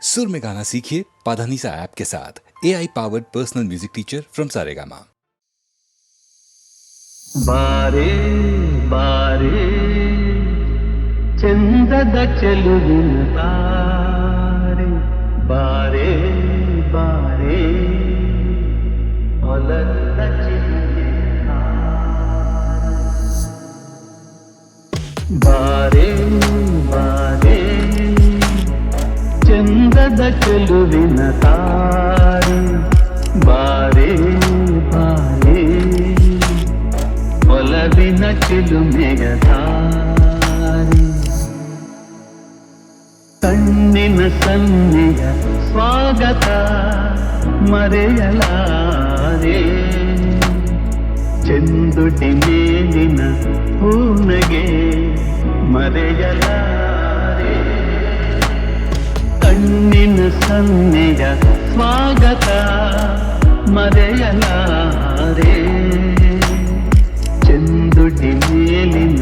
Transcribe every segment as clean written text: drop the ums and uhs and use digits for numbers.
सुर में गाना सीखिए पाधानीसा ऐप के साथ। AI powered personal music teacher from Saregama. ಬಾರೆ ಬಾರೆ ಚಂದದ ಚೆಲುವಿನ ತಾರೆ, ಬಾರೆ ಬಾರೆ ಹೊಲದ ಚಿಲುವಿನ ಬಾರೆ ಬಾರೆ ಚಂದದ ಚೆಲುವಿನ ತಾರೆ, ಬಾರೆ ಬಾರೆ ಒಲವಿನ ಚಿಲುಮೆಯ ದಾರಿ, ಕಣ್ಣಿನ ಸನ್ನೆಯ ಸ್ವಾಗತ ಮರೆಯಲಾರೆ, ಚೆಂದುಟಿ ಮೇಲಿನ ಹೂನಗೆ ಮರೆಯಲಾರೆ, ಕಣ್ಣಿನ ಸನ್ನೆಯ ಸ್ವಾಗತ ಮರೆಯಲಾರೆ, ಚೆಂದುಟಿ ಮೇಲಿನ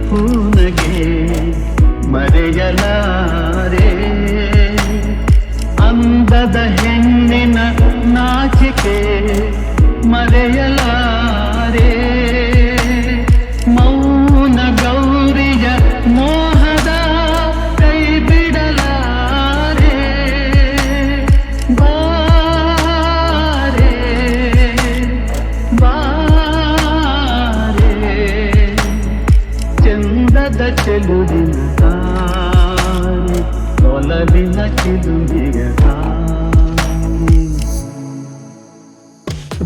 ಹೂನಗೆ ಮರೆಯಲಾರೆ, ಅಂದದ ಹೆಣ್ಣಿನ ನಾಚಿಕೆ ಮರೆಯಲಾರೆ, ಮೌನ ಗೌರಿಯ ಮೋಹದ ಕೈ ಬಿಡಲಾರೆ, ಬಾರೆ ಬಾರೆ ಚಂದದ ಚೆಲುವಿನ ತಾರೆ, ಒಲವಿನ ಚಿಲುಮೆಯ ತಾರೆ,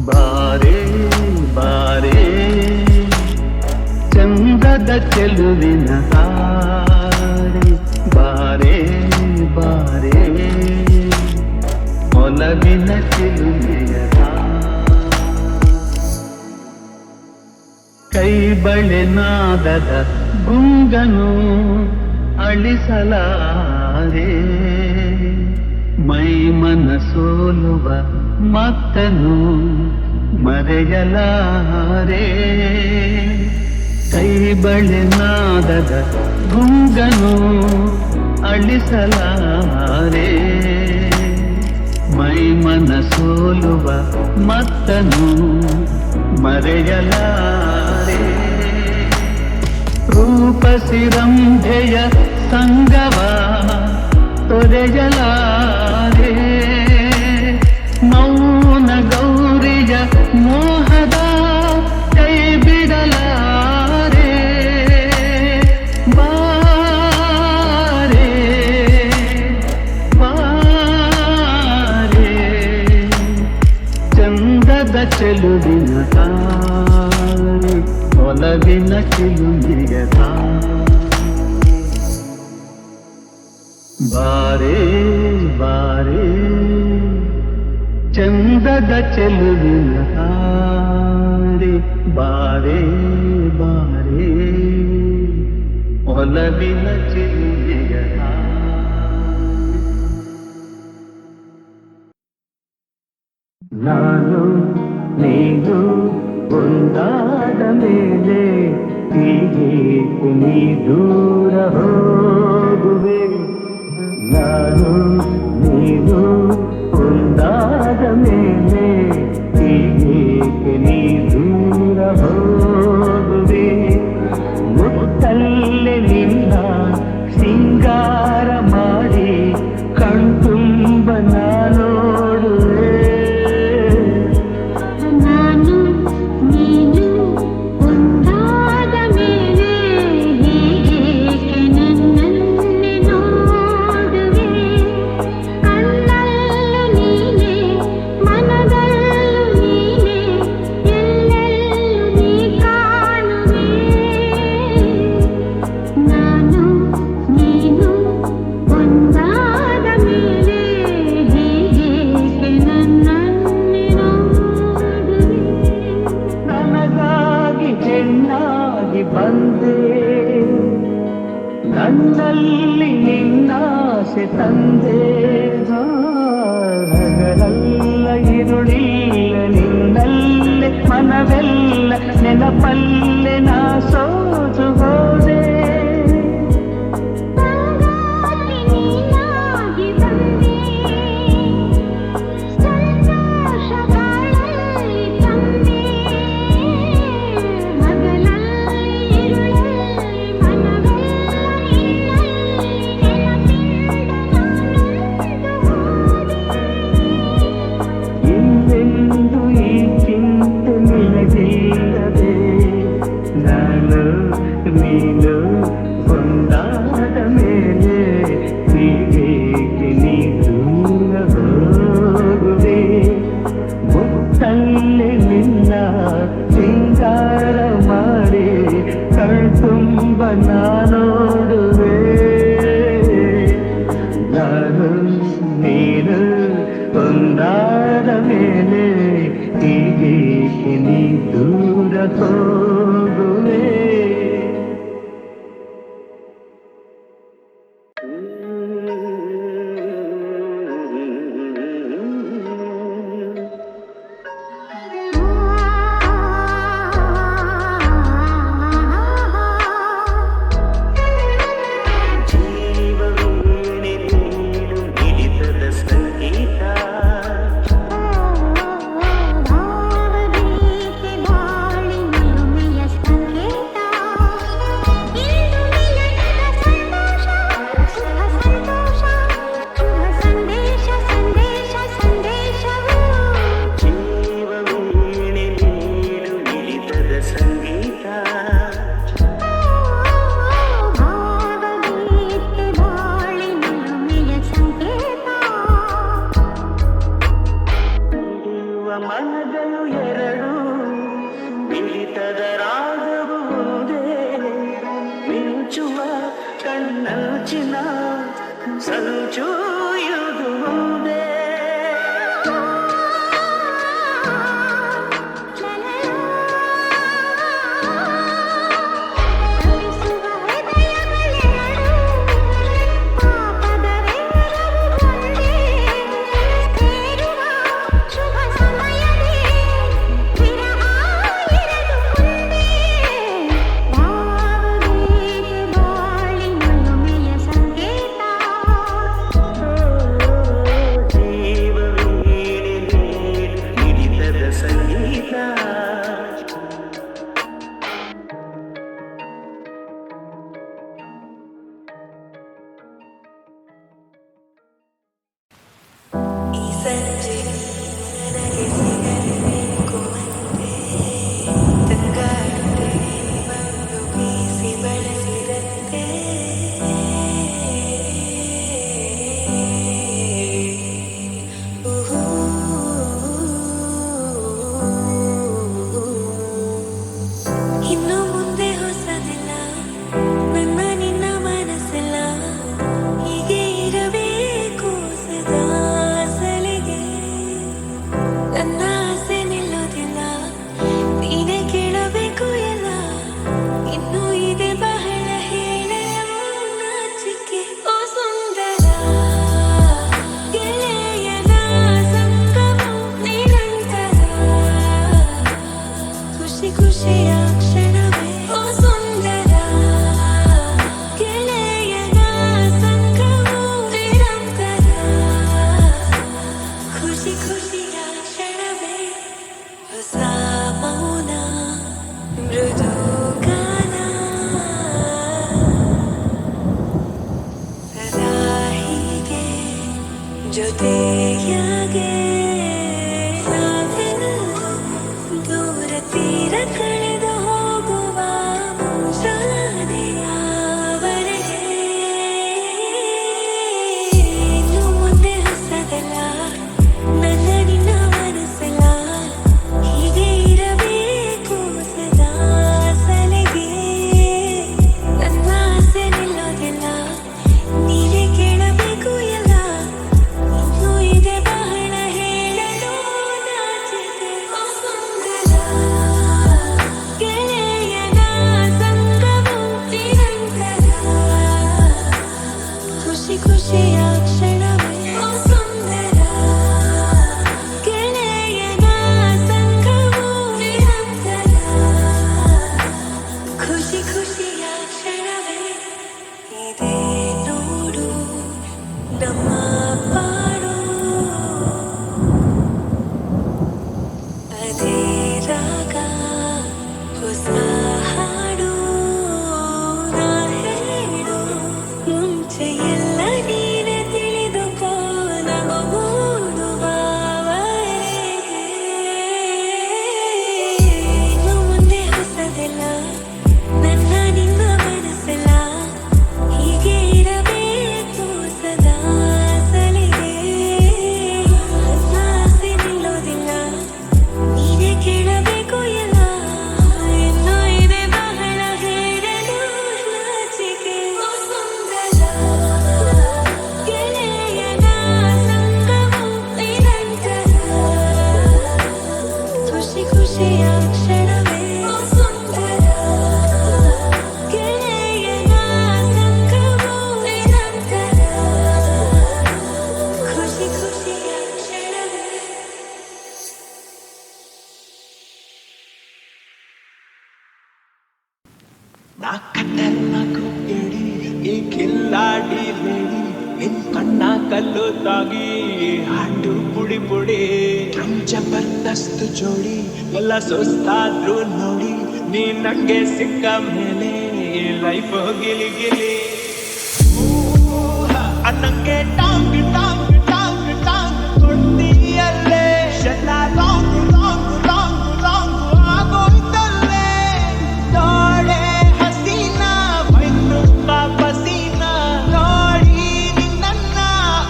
ಬಾರೆ ಬಾರೆ ಚಂದದ ಚೆಲುವಿನ ತಾರೆ, ಬಾರೆ ಬಾರೆ ಒಲವಿನ ಚಿಲುಮೆಯ ತಾರೆ, ಕೈ ಬಳೆ ನಾದದ ಗುಂಗನು ಅಳಿಸಲಾರೆ, ಮೈ ಮನ ಸೋಲುವ ಮತ್ತನು ಮರೆಯಲಾರೆ, ಕೈ ಬಳೆ ನಾದದ ಗುಂಗನು ಅಳಿಸಲಾರೆ, ಮೈ ಮನ ಸೋಲುವ ಮತ್ತನು ಮರೆಯಲಾರೆ, ರೂಪಸಿರಂಭೆಯ ಸಂಗವ ತೊರೆಯಲಾರೆ, ಮೌನ ಗೌರಿಯ ಮೋಹದ ಕೈ ಬಿಡಲಾರೆ, ಬಾರೆ ಬಾರೆ ಚಂದದ ಚೆಲುವಿನ ತಾರೆ, ಒಲವಿನ ಚಿಲುಮೆಯ ತಾರೆ, ಬಾರೆ ಬಾರೆ ಚಂದದ ಚೆಲುವಿನ ತಾರೆ, ಬಾರೆ ಬಾರೆ ಒಲವಿನ ಚಿಲುಮೆಯ ತಾರೆ. ನಾನು ನೀನು ಒಂದಾದ ಮೇಲೆ ಹೀಗೆ ನೀ ದೂರ ಹೋಗುವೆ, ನಾನು ನೀನು ಒಂದಾದ ಮೇಲೆ ಹೀಗೆ ನೀ ದೂರ ಹೋಗುವೆ, ಮುತ್ತಲ್ಲೇ ನಿನ್ನ ಸಿಂಗಾರ ಮಾಡಿ ಕಣ್ತುಂಬ ನೋಡುವೆ, ಬಂದೆ ನನ್ನಲ್ಲಿ ನಿನ್ನಾಸೆ ತಂದೆ, ಹಗಲೆಲ್ಲ ಇರುಳಿಲ್ಲ ನಿನ್ನಲ್ಲೇ ಮನವೆಲ್ಲ ನೆನಪಲ್ಲೆ ನಾ ಸೋತು ಹೋದೆ, ನೀನಾಗಿ ಬಂದೆ ನೀನು ಒಂದಾದ ಮೇಲೆ ಹೀಗೇಕೆ ನೀ ದೂರ ಹೋಗುವೆ. ಮನಗಳು ಎರಡು ಮಿಳಿತದ ರಾಗವು ಒಂದೇ, ಮಿಂಚುವ ಕಣ್ಣಂಚಿನ ಸಂಚು ಇದು ಒಂದೇ. ನೀನೇ ಕೇಳಬೇಕು ಎಲ್ಲ, ಇನ್ನೂ ಇದೆ ಬಹಳ. ಕಲ್ಲು ತಾಗಿ ಹಾಡು ಪುಡಿ ಪುಡಿ ಜಬರ್ದಸ್ತ್ ಜೋಡಿ ಎಲ್ಲ ಸುಸ್ತಾದ್ರು ನೋಡಿ ನೀ ನಂಗೆ ಸಿಕ್ಕ ಮೇಲೆ ಲೈಫ್ ಗಿಲಿ ಗಿಲಿ ಅನ್ನಂಗೆ ಟಾಂಗ್ ಟಾಂಗ್ ಟಾಂಗ್ ಟಾಂಗ್ ಕೊಡ್ತೀಯಲ್ಲೇ ಶೆಲ್ಲ ಲಾಂಗ್ ಲಾಂಗ್ ಲಾಂಗ್ ಲಾಂಗ್ ಆಗೋಯ್ತಲ್ಲೇ ನೋಡೆ ಹಸೀನ ಮೈನು ಪಸೀನ ನೋಡಿ ನಿನ್ನ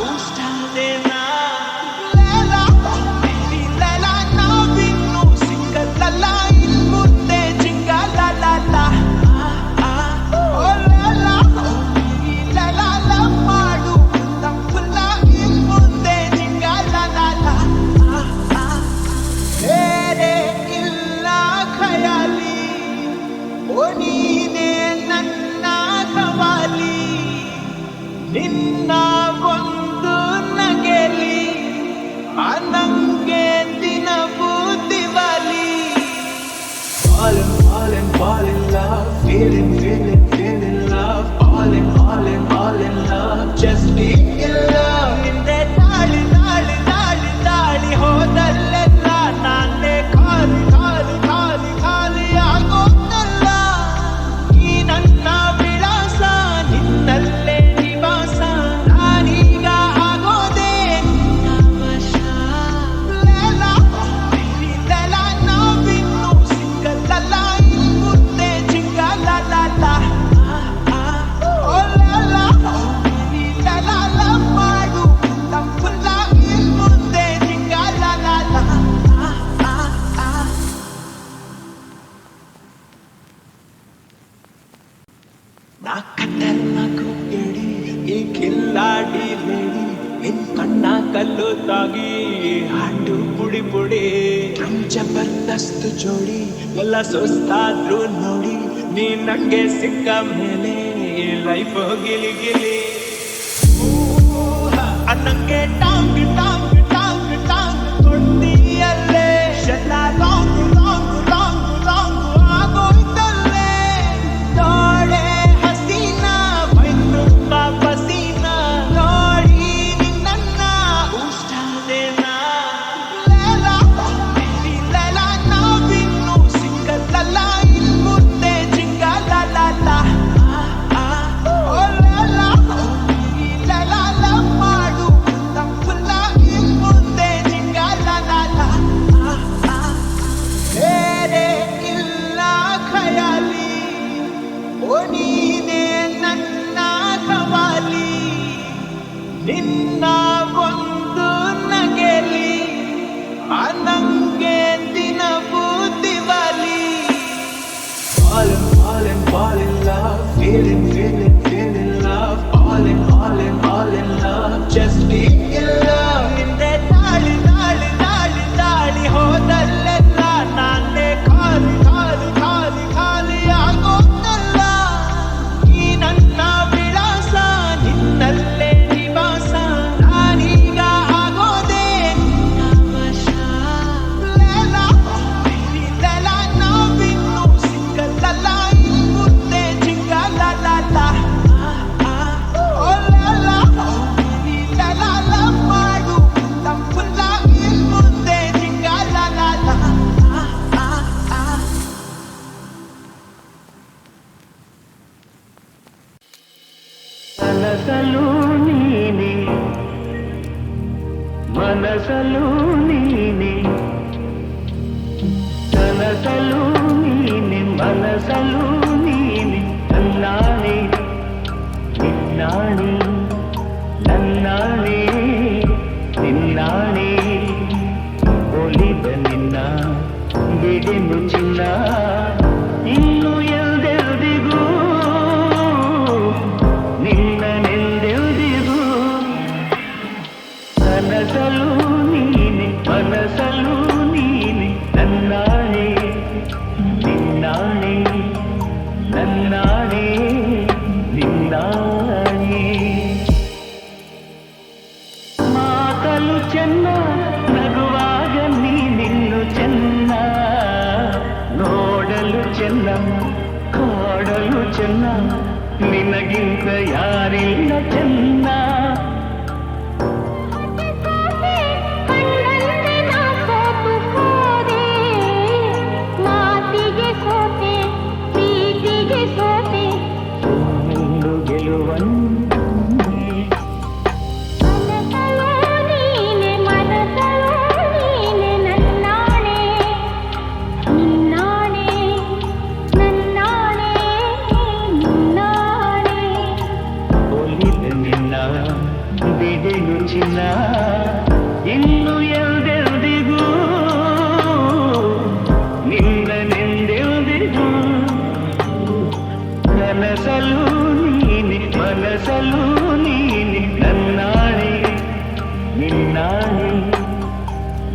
ಉಷ್ಟಾದೇನ ಲೇಲ ಲೇಲ ನಾವಿನ್ನು ಸಿಂಗಲ್ಲ ಇನ್ ಮುಂದೆ ಜಿಂಗಲ್ಲ ಮಾಡು ತಪ್ಪಲ್ಲ ಇನ್ ಮುಂದೆ ಜಿಂಗಲ್ಲ ಬೇರೆ ಇಲ್ಲ ಖಯಾಲಿ ಓ ನೀನೇ ನನ್ನ ಕವಾಲಿ ನಿನ್ನ ಒಂದು ನಗೆಲಿ ನಂಗೆ ದಿನವೂ Diwali fall in love, feeling love, all in love, just be in love. ಹಿಂದೆ ತಾಳಿ ತಾಳಿ ತಾಳಿ ತಾಳಿ ಹೋದಲ್ಲೆಲ್ಲ ನಾನೇ ಖಾಲಿ ಖಾಲಿ ಖಾಲಿ ಖಾಲಿ ಆಗೋದಲ್ಲ ಈ ನನ್ನ ವಿಳಾಸ ನಿನ್ನಲ್ಲೇ ನಿವಾಸ ನಾನೀಗ ಆಗೋದೇ ವಶ ಲೇಲ ಲೇಲ ನಾವಿನ್ನು ಸಿಂಗಲ್ಲ ಇನ್ ಮುಂದೆ ಜಿಂಗಲ್ಲ ಮಾಡು ತಪ್ಪಲ್ಲ ಇನ್ ಮುಂದೆ ಜಿಂಗಲ್ಲ ನಾ ಕಣ್ಣನ್ನ ಕುಕ್ಕೇಳಿ ಈ ಕಿಲ್ಲಾಡಿ ಲೇಡಿ ನಿನ್ ಕಣ್ಣ ಕಲ್ಲು ತಾಗಿ ಹಾಡು ಪುಡಿ ಪುಡಿ ಜಬರ್ದಸ್ತ್ ಜೋಡಿ ಎಲ್ಲ ಸುಸ್ತಾದ್ರು ನೋಡಿ ನೀ ನಂಗೆ ಸಿಕ್ಕ ಮೇಲೆ ಲೈಫ್ ಗಿಲಿ ಗಿಲಿ ಅನ್ನಂಗೆ ಟಾಂಗ್ ಟಾಂಗ್ ಟಾಂಗ್ ಟಾಂಗ್ ಕೊಡ್ತೀಯಲ್ಲೇ ಶೆಲ್ಲ ಲಾಂಗ್ ಲಾಂಗ್ ಲಾಂಗ್ ಲಾಂಗ್ ಆಗೋಯ್ತಲ್ಲೇ ನೋಡೆ ಹಸೀನ ಮೈನು ಪಸೀನ ನೋಡಿ ನಿನ್ನ ಉಷ್ಟಾದೇನ ಲೇಲ ಲೇಲ ನಾವಿನ್ನು ಸಿಂಗಲ್ಲ ಇನ್ ಮುಂದೆ ಜಿಂಗಲ್ಲ ಮಾಡು ತಪ್ಪಲ್ಲ ಇನ್ ಮುಂದೆ ಜಿಂಗಲ್ಲ ಬೇರೆ ಇಲ್ಲ ಖಯಾಲಿ ಓ ನೀನೇ ನನ್ನ ಕವಾಲಿ ನಿನ್ನ ಒಂದು ನಗೆಲಿ ನಂಗೆ ದಿನವೂ Diwali fall in love, feeling love, all in love, just be in love. ಹಿಂದೆ ತಾಳಿ ತಾಳಿ ತಾಳಿ ತಾಳಿ ಹೋದಲ್ಲೆಲ್ಲ ನಾನೇ ಖಾಲಿ ಖಾಲಿ ಖಾಲಿ ಖಾಲಿ ಆಗೋದಲ್ಲ ಈ ನನ್ನ ವಿಳಾಸ ನಿನ್ನಲ್ಲೇ ನಿವಾಸ ನಾನೀಗ ಆಗೋದೇ ವಶ ಲೇಲ ಲೇಲ ನಾವಿನ್ನು ಸಿಂಗಲ್ಲ ಇನ್ ಮುಂದೆ ಜಿಂಗಲ್ಲ ಮಾಡು ತಪ್ಪಲ್ಲ ಇನ್ ಮುಂದೆ ಜಿಂಗಲ್ಲ ಕನಸಲು ನೀನೆ ಮನಸಲು ನೀನೆ ಕನಸಲು ನೀನೆ ಮನಸಲು ನೀನೆ ನನ್ನಾಣೆ ನಿನ್ನಾಣೆ ನನ್ನಾಣೆ ನಿನ್ನಾಣೆ ಒಲಿದ ನಿನ್ನ ಬಿಡೆನು ಚಿನ್ನ ಇನ್ನು ಎಲ್ದೆಲ್ದಿಗೂ ನಿನ್ನನೆಲ್ದೆಲ್ದಿಗೂ ಕನಸಲು ನೀನೆ ಮನಸಲು ನೀನೆ ನನ್ನಾಣೆ ನಿನ್ನಾಣೆ ನನ್ನಾಣೆ ನಿನ್ನಾಣೆ ಮಾತಲು ಚೆನ್ನ ನಗುವಾಗ ನೀನಿನ್ನು ಚೆನ್ನ ನೋಡಲು ಚೆನ್ನ ಕಾಡಲು ಚೆನ್ನ ನಿನಗಿಂತ ಯಾರಿಲ್ಲ ಚೆನ್ನ ಇನ್ನು ಎಲ್ದೆಲ್ದಿಗೂ ನಿನ್ನನೆಂದೆಲ್ದಿಗೂ ಕನಸಲು ನೀನೆ ಮನಸಲು ನೀನೆ ನನ್ನಾಣೆ ನಿನ್ನಾಣೆ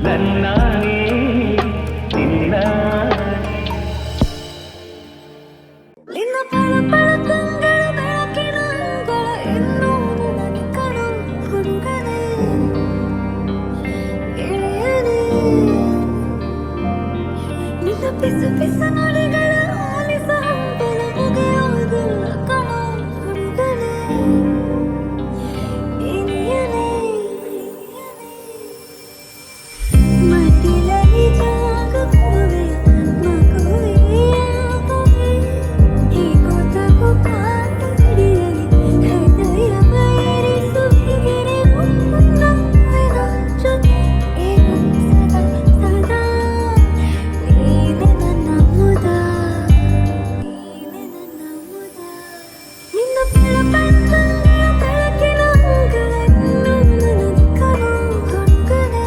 ನನ್ನಾಣೆ ನಿನ್ನಾಣೆ ನಿನ್ನ ಪಳ ಕಂಗಳ ಬೆಳಕಿನ ಅಂಗಳ ಇನ್ನೂ ನನಗೆ ಕಣೋ ಹುಡುಗನೇ ಗೆಳೆಯನೇ ನಿನ್ನ ಪಿಸು ಪಿಸು ನುಡಿಗಳ ಆಲಿಸ ಹಂಬಲ ಮುಗಿಯೋದಿಲ್ಲ ಕಣೋ ಹುಡುಗನೇ ಇನಿಯನೇ ಮಡಿಲಲ್ಲಿ ಜಾಗುತ್ತವೆ ಮಗುವೆಯ ಕೈ ಹೀಗೋ ತಗೋ ಕಾದು ಹಿಡಿಯಲಿ ಹೃದಯ ಬಯರಿಸು ಹೀಗೆ ನಗುವಿನ ಜೊತೆ ಏನು ಸದಾ ಸದಾ ನೀನೆ ನನ್ನ ಮುದ ನೀನೆ ನನ್ನ ಮುದ ನಿನ್ನ ಬೆಳಕಂಗಳ ಬೆಳಕಿನ ಅಂಗಳ ಇನ್ನೂ ನನಗೆ ಕಣೋ ಹುಡುಗನೇ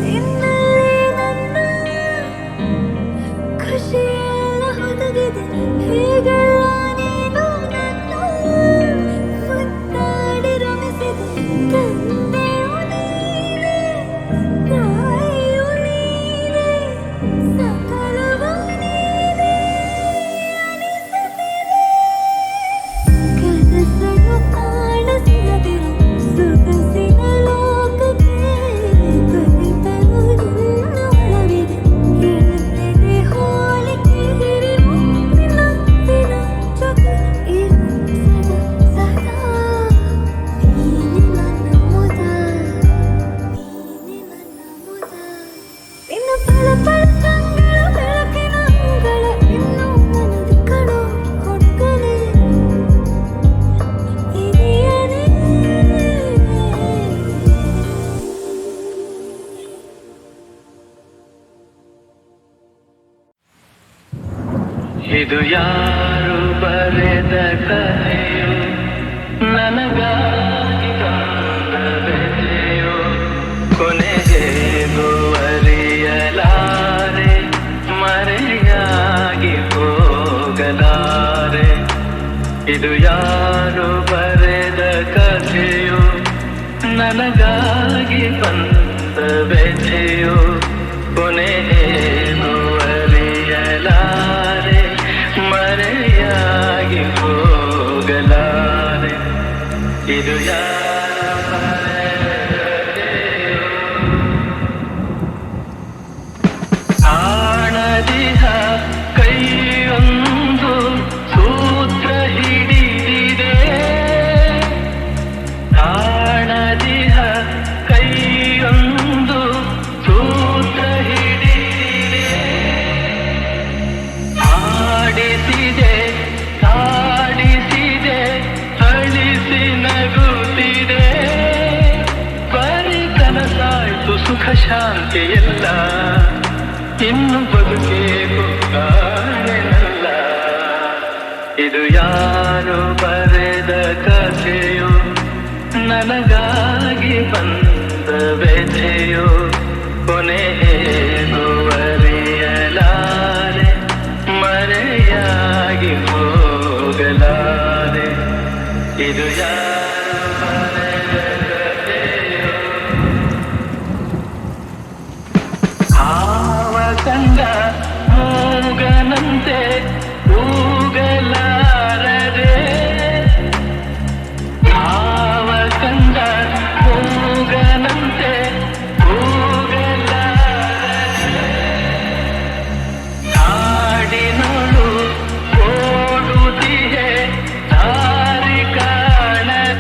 ನಿನ್ನಲ್ಲಿ ನನ್ನ ಖುಷಿಯೆಲ್ಲ ಹೊದಗಿದೆ ಹೀಗೆಲ್ಲ ನೀನು ನನ್ನ ಮುದ್ದಾಡಿ ರಮಿಸಿದೆ ತಂದೆಯು ನೀನೆ ತಾಯಿಯು ನೀನೆ ಸಕಲವೂ ನೀನೆ ಕನಸನ್ನು ಕಾಣಿಸದಿರು ಸೊಗಸಿನ ಲೋಕಕ್ಕೆ ಕಲಿತರು ನಿನ್ನ ಒಳವಿದೆ ಎನ್ನೆದೆ ಹೋಲಿಕೆ ಹಿರಿವು ನಿನ್ನ ಜೊತೆ ಇರು ಸದಾ ಸದಾ ನೀನೆ ನನ್ನ ಮುದ ನೀನೆ ನನ್ನ ಮುದ ನಿನ್ನ ಪಳ ಕಂಗಳ ಬೆಳಕಿನ ಅಂಗಳ ಇನ್ನೂ ನನಗೆ ಕಣೋ ಹುಡುಗನೇ ಹಿರಿಯನೇ ಇದು ಯಾರು ಬರೆದ ಕಥೆಯೋ ನನಗಾಗಿ ಬಂದ ಬೆಲೆಯೋ ಕೊನೆಗೇನು ಅರಿಯಲಾರೆ ಮರೆಯಾಗಿ ಹೋಗಲಾರೆ ಇದು ಯಾರು ಬರೆದ ಕಥೆಯೋ ನನಗಾಗಿ ಬಂದ ಬೆಲೆಯೋ ಕೊನೆಗೇನು ಅರಿಯಲಾರೆ ಮರೆಯಾಗಿ ಹೋಗಲಾರೆ ಇದು ಕಾಣದಿಹ ಕೈಯೊಂದು ಸೂತ್ರ ಹಿಡಿದಿದೆ ಕಾಣದಿಹ ಕೈಯೊಂದು ಸೂತ್ರ ಹಿಡಿದಿದೆ ಆಡಿಸಿದೆ ಕಾಡಿಸಿದೆ ಅಳಿಸಿ ನಗುತ್ತಿದೆ ಬರೀ ಕನಸಾಯ್ತು ಸುಖ ಶಾಂತಿ ಎಲ್ಲ ಇನ್ನು ಬದುಕೇಕು ಕಾಣೆನಲ್ಲ ಇದು ಯಾರು ಬರೆದ ಕಥೆಯೋ ನನಗಾಗಿ ಬಂದ ವ್ಯಥೆಯೋ ಕೊನೆಗೇನು ಅರಿಯಲಾರೆ ಮರೆಯಾಗಿ ಹೋಗಲಾರೆ ಇದು ಯಾರು ಬರೆದ ಕಥೆಯೋ ಹಾವ ಕಂಡ ಮೂಗನಂತೆ ಕೂಗಲಾರದೆ ಹಾವ ಕಂಡ ಮೂಗನಂತೆ ಕೂಗಲಾರದೆ ಕಾಡಿನೋಳು ಓಡುತ್ತಿದೆ ದಾರಿ ಕಾಣದೆ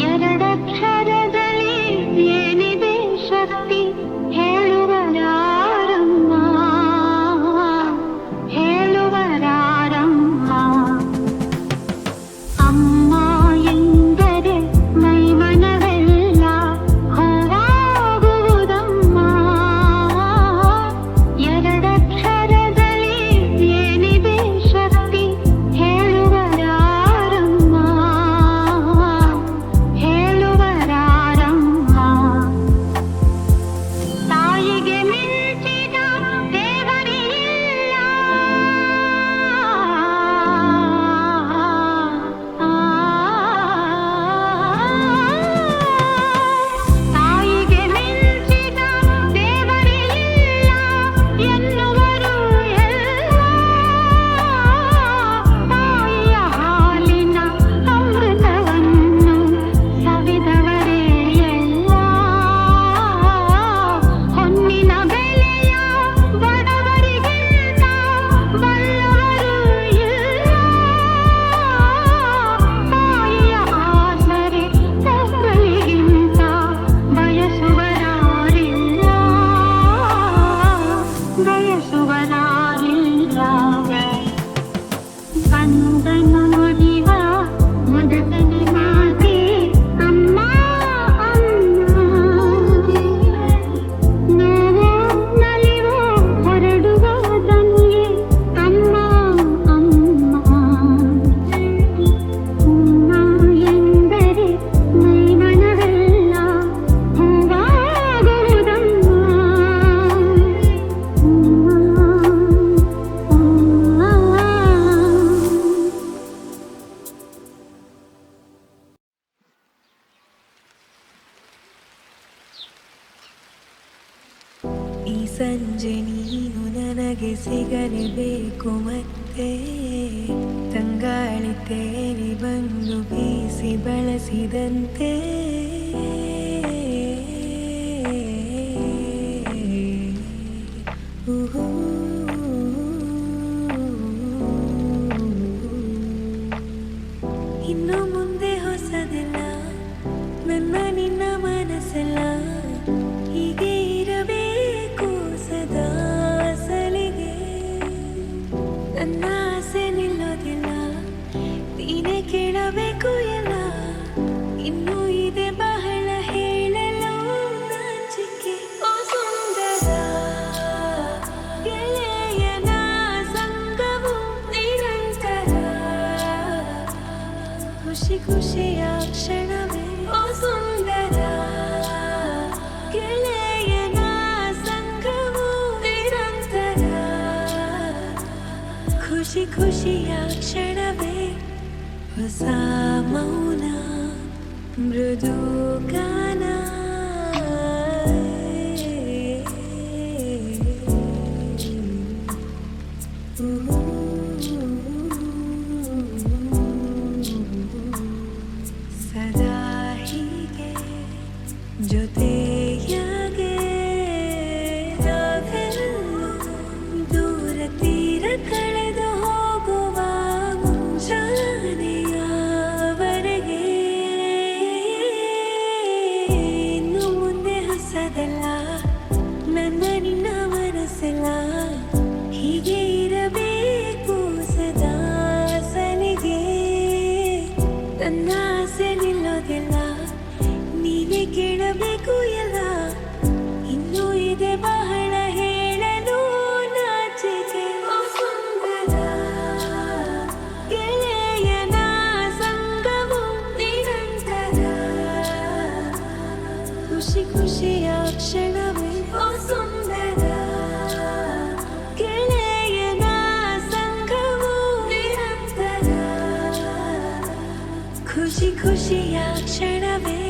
ಎರಡಕ್ಷರದಲ್ಲಿ ಏನಿದೆ ಶಕ್ತಿ ಹೇಳುವರಾರಮ್ಮ ಹೇಳುವರಾರಮ್ಮ ಅಮ್ಮ ಎಂದರೆ ಮೈಮನವೆಲ್ಲ ಹೂವಾಗುವುದಮ್ಮ ಎರಡಕ್ಷರದಲ್ಲಿ ಏನಿದೆ ಶಕ್ತಿ ಹೇಳುವರಾರಮ್ಮ ಹೇಳುವರಾರಮ್ಮ ತಾಯಿಗೆ ಮಿಂಚಿದ ದೇವರಿಲ್ಲ ತಾಯಿಗೆ ಮಿಂಚಿದ ದೇವರಿಲ್ಲ ಎನ್ನುವರು ಎಲ್ಲ ತಾಯಿಯ ಹಾಲಿನ ಅಮೃತವನ್ನು ಸವಿದವರೇ ಎಲ್ಲ ಹೊನ್ನಿನ ಬೆಲೆಯ ಬಡವರಿಗಿಂತ ಬಲ್ಲವರು ಇಲ್ಲ ತಾಯಿಯ ಆಸರೆ ಮಕ್ಕಳಿಗಿಂತ ಬಯಸುವರಾರಿಲ್ಲ ಬಯಸುವರಾರಿಲ್ಲ ಕಂದನು ನುಡಿವ ಮೊದಲನೇ ಮಾತೆ ಅಮ್ಮ ಅಮ್ಮ ನೋವು ನಲಿವು ಹೊರಡುವ ದನಿಯೇ ಅಮ್ಮ ಅಮ್ಮ ಅಮ್ಮ ಎಂದರೆ ಮೈಮನವೆಲ್ಲ ಹೂವಾಗುವುದಮ್ಮ ಈ ಸಂಜೆ ನೀನು ನನಗೆ ಸಿಗಲೇಬೇಕು ಮತ್ತೆ ತಂಗಾಳಿ ತೇಲಿ ಬಂದು ಬೀಸಿ ಬಳಸಿದಂತೆ ಊಹೂ. ಇನ್ನು ಮುಂದೆ ಹೊಸದೆಲ್ಲ ನನ್ನ ನಿನ್ನ ಮನಸ್ಸೆಲ್ಲ ಹೀಗೆ ಇರಬೇಕು ಸದಾ ಸಲಿಗೆ ನನ್ನ ಆಸೆ ನಿಲ್ಲೋದಿಲ್ಲ ನೀನೇ ಕೇಳಬೇಕು ಎಲ್ಲ ಇನ್ನೂ ಇದೆ ಬಹಳ ಹೇಳಲು ನಾಚಿಕೆ ಓ ಸುಂದರ ಗೆಳೆಯನ ಸಂಗವು ನಿರಂತರ ಖುಷಿ ಖುಷಿಯ ಕ್ಷಣವೇ ಓ ಸುಂದರ ಗೆಳೆಯನ ಸಂಗವು ನಿರಂತರ ಖುಷಿ ಖುಷಿಯ ಕ್ಷಣವೇ ಹೊಸ ಮೌನ ಮೃದು ಗಾನ ಸದಾ ಹೀಗೆ ಜೊತೆಯಾಗೆ ನಾವೆಲ್ಲೂ ದೂರ ತೀರ ಕಳೆದು ಹೋಗುವ ಮುಂಜಾನೆಯವರೆಗೆ ಇನ್ನು ಮುಂದೆ ಹೊಸದಲ್ಲ ನನ್ನ ನಿನ್ನ ಮನಸ್ಸೆಲ್ಲ ಹೀಗೆ ಇರಬೇಕು ಸದಾ ಸಲಿಗೆ ನನ್ನ ಆಸೆ ನಿಲ್ಲೋದಿಲ್ಲ ನೀನೇ ಕೇಳಬೇಕು ಎಲ್ಲ ಇನ್ನೂ ಇದೆ ಬಹಳ ಹೇಳಲು ನಾಚಿಕೆ ಓ ಸುಂದರ ಗೆಳೆಯನ ಸಂಗವು ನಿರಂತರ ಖುಷಿ ಖುಷಿಯ ಕ್ಷಣವೇ ಓ ಸುಂದರ ಗೆಳೆಯನ ಸಂಗವು ನಿರಂತರ ಖುಷಿ ಖುಷಿಯ ಕ್ಷಣವೇ